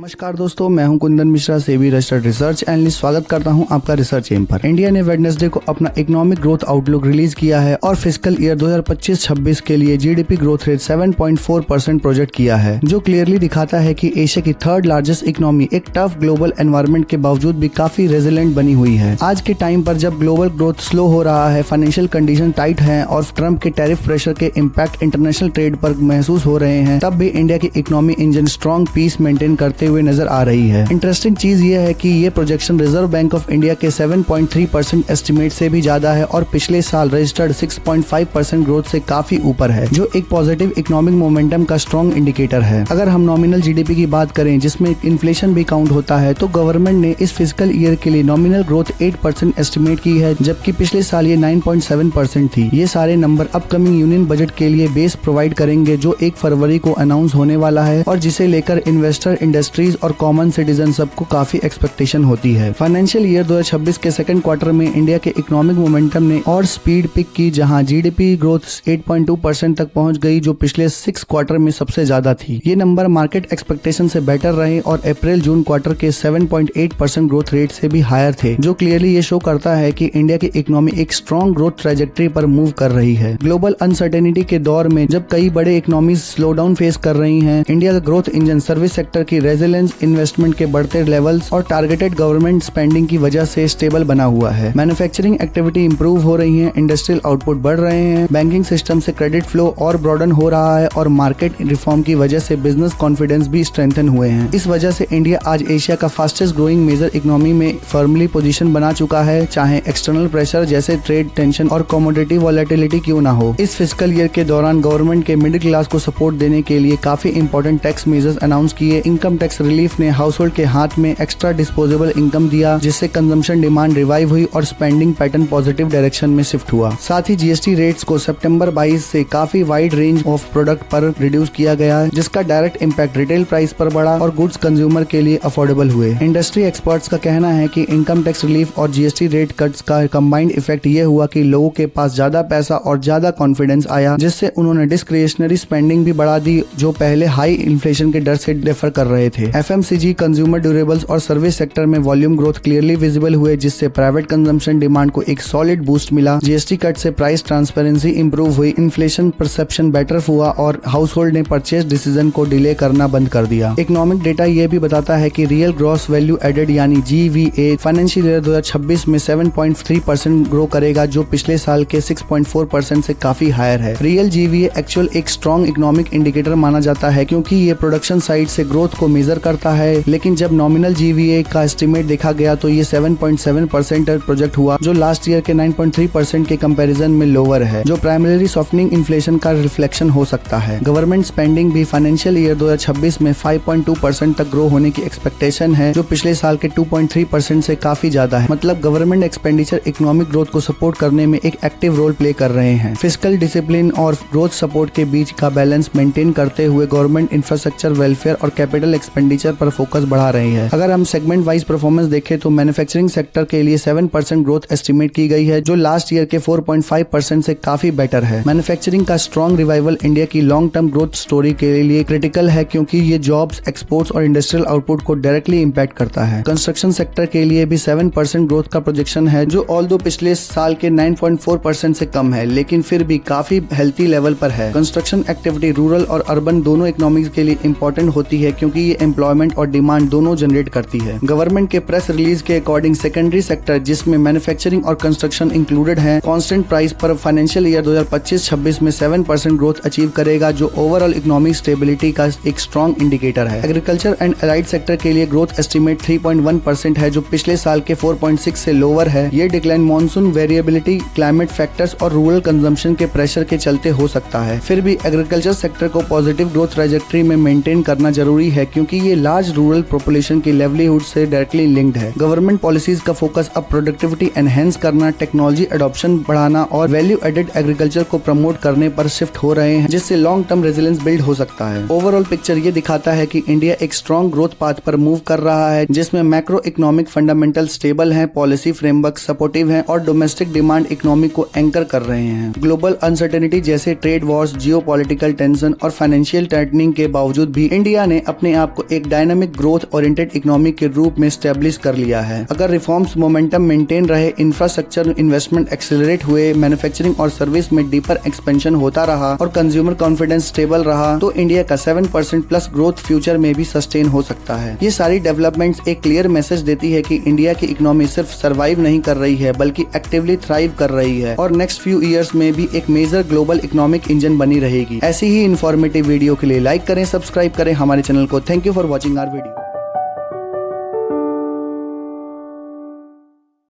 नमस्कार दोस्तों, मैं हूं Kundan Mishra, SEBI registered research analyst. स्वागत करता हूं आपका रिसर्च एम पर। इंडिया ने वेडनेसडे को अपना इकोनॉमिक ग्रोथ आउटलुक रिलीज किया है और फिस्कल ईयर 2025-26 के लिए जीडीपी ग्रोथ रेट 7.4% प्रोजेक्ट किया है, जो क्लियरली दिखाता है कि एशिया की थर्ड लार्जेस्ट इकोनॉमी एक टफ ग्लोबल एनवायरनमेंट के बावजूद भी काफी रेजिलेंट बनी हुई है। आज के टाइम पर जब ग्लोबल ग्रोथ स्लो हो रहा है, फाइनेंशियल कंडीशन टाइट है और ट्रम्प के टैरिफ प्रेशर के इम्पैक्ट इंटरनेशनल ट्रेड पर महसूस हो रहे हैं, तब भी इंडिया की economy engine strong peace maintain करते हुए नजर आ रही है। इंटरेस्टिंग चीज ये है कि ये projection reserve bank of India के 7.3% एस्टिमेट से भी ज्यादा है और पिछले साल रजिस्टर्ड 6.5% ग्रोथ से काफी ऊपर है, जो एक पॉजिटिव इकोनॉमिक मोमेंटम का स्ट्रॉन्ग इंडिकेटर है। अगर हम नॉमिनल जीडीपी की बात करें, जिसमें इन्फ्लेशन भी काउंट होता है, तो गवर्नमेंट ने इस फिजिकल ईयर के लिए नॉमिनल ग्रोथ 8% एस्टिमेट की है, जबकि पिछले साल ये 9.7% थी। ये सारे नंबर अपकमिंग यूनियन बजट के लिए बेस प्रोवाइड करेंगे, जो 1 फरवरी को अनाउंस होने वाला है और जिसे लेकर इन्वेस्टर, इंडस्ट्रीज और कॉमन सिटीजन सबको काफी एक्सपेक्टेशन होती है। फाइनेंशियल ईयर 2026 के सेकंड क्वार्टर में इंडिया के इकोनॉमिक मोमेंटम ने और स्पीड पिक की, जहां जीडीपी ग्रोथ 8.2% तक पहुंच गई, जो पिछले 6 क्वार्टर में सबसे ज्यादा थी। ये नंबर मार्केट एक्सपेक्टेशन से बेटर रहे और अप्रैल जून क्वार्टर के 7.8% ग्रोथ रेट से भी हायर थे, जो क्लियरली ये शो करता है कि इंडिया की इकोनॉमी एक स्ट्रॉन्ग ग्रोथ ट्रैजेक्टरी पर मूव कर रही है। ग्लोबल अनसर्टेनिटी के दौर में जब कई बड़े इकोनॉमीज स्लो डाउन फेस कर रही हैं, इंडिया का ग्रोथ इंजन सर्विस सेक्टर की रेजिलेंस, इन्वेस्टमेंट के बढ़ते लेवल्स और टारगेटेड गवर्नमेंट स्पेंडिंग की वजह से स्टेबल बना हुआ है। मैन्युफैक्चरिंग एक्टिविटी इंप्रूव हो रही है, इंडस्ट्रियल आउटपुट बढ़ रहे हैं, बैंकिंग सिस्टम से क्रेडिट फ्लो और ब्रॉडन हो रहा है और मार्केट रिफॉर्म की वजह से बिजनेस कॉन्फिडेंस भी स्ट्रेंथन हुए हैं। इस वजह से इंडिया आज एशिया का फास्टेस्ट ग्रोइंग मेजर इकोनॉमी में फर्मली पोजीशन बना चुका है, चाहे एक्सटर्नल प्रेशर जैसे ट्रेड टेंशन और कमोडिटी वॉलेटिलिटी क्यों ना हो। इस फिस्कल ईयर के दौरान गवर्नमेंट के मिडिल क्लास को सपोर्ट देने के लिए काफी इंपॉर्टेंट टैक्स मेजर्स अनाउंस किए। इनकम टैक्स रिलीफ ने हाउस होल्ड के हाथ में एक्स्ट्रा डिस्पोजेबल इनकम दिया, जिससे कंजम्पशन डिमांड रिवाइव हुई और स्पेंडिंग पैटर्न पॉजिटिव डायरेक्शन में शिफ्ट हुआ। साथ ही जीएसटी रेट्स को सितंबर 22 से काफी वाइड रेंज ऑफ प्रोडक्ट पर रिड्यूस किया गया, जिसका डायरेक्ट इम्पैक्ट रिटेल प्राइस पर बढ़ा और गुड्स कंज्यूमर के लिए अफोर्डेबल हुए। इंडस्ट्री एक्सपर्ट्स का कहना है कि इनकम टैक्स रिलीफ और जीएसटी रेट कट्स का कंबाइंड इफेक्ट ये हुआ कि लोगों के पास ज्यादा पैसा और ज्यादा कॉन्फिडेंस आया, जिससे उन्होंने डिस्क्रिशनरी स्पेंडिंग भी बढ़ा दी, जो पहले हाई इन्फ्लेशन के डर से डिफर कर रहे थे। एफएमसीजी, कंज्यूमर ड्यूरेबल्स और सर्विस सेक्टर में वॉल्यूम ग्रोथ क्लियरली विजिबल हुए, जिससे प्राइवेट कंजम्पशन डिमांड को एक सॉलिड बूस्ट मिला। जीएसटी कट से प्राइस ट्रांसपेरेंसी इंप्रूव हुई, इन्फ्लेशन परसेप्शन बेटर हुआ और हाउस होल्ड ने परचेज डिसीजन को डिले करना बंद कर दिया। इकोनॉमिक डेटा ये भी बताता है कि रियल ग्रॉस वैल्यू एडेड यानी जीवीए फाइनेंशियल ईयर 2026 में 7.3% ग्रो करेगा, जो पिछले साल के 6.4% से काफी हायर है। रियल जीवीए एक्चुअल एक स्ट्रॉन्ग इकोनॉमिक इंडिकेटर माना जाता है, क्योंकि ये प्रोडक्शन साइड से ग्रोथ को मेजर करता है, लेकिन जब नॉमिनल जीवीए का एस्टिमेट देखा गया तो ये 7.7% प्रोजेक्ट हुआ, जो लास्ट ईयर के 9.3% के कंपैरिजन में लोअर है, जो प्राइमरीली सॉफ्टनिंग इन्फ्लेशन का रिफ्लेक्शन हो सकता है। गवर्नमेंट स्पेंडिंग भी फाइनेंशियल ईयर 2026 में 5.2% तक ग्रो होने की एक्सपेक्टेशन है, जो पिछले साल के 2.3% से काफी ज्यादा है। मतलब गवर्नमेंट एक्सपेंडिचर इकोनॉमिक ग्रोथ को सपोर्ट करने में एक एक्टिव रोल प्ले कर रहे हैं। फिस्कल डिसिप्लिन और ग्रोथ सपोर्ट के बीच का बैलेंस मेंटेन करते हुए गवर्नमेंट इंफ्रास्ट्रक्चर, वेलफेयर और कैपिटल एक्सपेंडिचर पर फोकस बढ़ा रही है। अगर हम सेगमेंट वाइज परफॉर्मेंस देखें तो मैन्युफैक्चरिंग सेक्टर के लिए 7% ग्रोथ एस्टिमेट की गई है, जो लास्ट ईयर के 4.5% से काफी बेटर है। मैन्युफैक्चरिंग का स्ट्रॉन्ग रिवाइवल इंडिया की लॉन्ग टर्म ग्रोथ स्टोरी के लिए क्रिटिकल है, क्योंकि ये जॉब्स, एक्सपोर्ट्स और इंडस्ट्रियल आउटपुट को डायरेक्टली इम्पैक्ट करता है। कंस्ट्रक्शन सेक्टर के लिए भी 7% ग्रोथ का प्रोजेक्शन है, जो ऑल्दो पिछले साल के 9.4% से कम है, लेकिन फिर भी काफी हेल्थी लेवल पर है। कंस्ट्रक्शन एक्टिविटी रूरल और अर्बन दोनों इकोनॉमीज के लिए इंपॉर्टेंट होती है, क्योंकि ये एम्प्लॉयमेंट और डिमांड दोनों जनरेट करती है। गवर्नमेंट के प्रेस रिलीज के अकॉर्डिंग सेकेंडरी सेक्टर, जिसमें मैन्युफैक्चरिंग और कंस्ट्रक्शन इंक्लूडेड है, कांस्टेंट प्राइस पर फाइनेंशियल ईयर 2025-26 में 7% ग्रोथ अचीव करेगा, जो ओवरऑल इकोनॉमिक स्टेबिलिटी का एक स्ट्रॉन्ग इंडिकेटर है। एग्रीकल्चर एंड एलाइड सेक्टर के लिए ग्रोथ एस्टिमेट 3.1% है, जो पिछले साल के 4.6 से लोअर है। ये decline monsoon variability, climate factors और रूरल कंजम्पशन के प्रेशर के चलते हो सकता है। फिर भी एग्रीकल्चर सेक्टर को पॉजिटिव ग्रोथ ट्रैजेक्टरी में मेंटेन करना जरूरी है, क्योंकि ये लार्ज रूरल पॉपुलेशन की लिवलीहुड से डायरेक्टली लिंक्ड है। गवर्नमेंट पॉलिसीज का फोकस अब प्रोडक्टिविटी एनहेंस करना, टेक्नोलॉजी एडॉप्शन बढ़ाना और वैल्यू एडेड एग्रीकल्चर को प्रमोट करने पर शिफ्ट हो रहे हैं, जिससे लॉन्ग टर्म रेजिलेंस बिल्ड हो सकता है। ओवरऑल पिक्चर ये दिखाता है कि इंडिया एक स्ट्रॉन्ग ग्रोथ पाथ पर मूव कर रहा है, जिसमें मैक्रो इकोनॉमिक फंडामेंटल स्टेबल है, पॉलिसी फ्रेमवर्क सपोर्टिव है और डोमेस्टिक डिमांड इकोनॉमी को एंकर कर रहे हैं। ग्लोबल अनसर्टेनिटी जैसे ट्रेड वॉर्स, जियोपॉलिटिकल टेंशन और फाइनेंशियल टाइटनिंग के बावजूद भी इंडिया ने अपने आप को एक डायनामिक ग्रोथ ओरिएंटेड इकोनॉमी के रूप में स्टैब्लिश कर लिया है। अगर रिफॉर्म्स मोमेंटम मेंटेन रहे, इंफ्रास्ट्रक्चर इन्वेस्टमेंट एक्सेलरेट हुए, मैन्युफैक्चरिंग और सर्विस में डीपर एक्सपेंशन होता रहा और कंज्यूमर कॉन्फिडेंस स्टेबल रहा, तो इंडिया का 7% प्लस ग्रोथ फ्यूचर में भी सस्टेन हो सकता है। ये सारी डेवलपमेंट्स एक क्लियर मैसेज देती है कि इंडिया की इकोनॉमी सिर्फ सर्वाइव नहीं कर रही है बल्कि एक्टिवली थ्राइव कर रही है और नेक्स्ट फ्यू ईयर्स में भी एक मेजर ग्लोबल इकोनॉमिक इंजन बनी रहेगी। ऐसी ही इन्फॉर्मेटिव वीडियो के लिए लाइक करें, सब्सक्राइब करें हमारे चैनल को। Thank you for watching our video.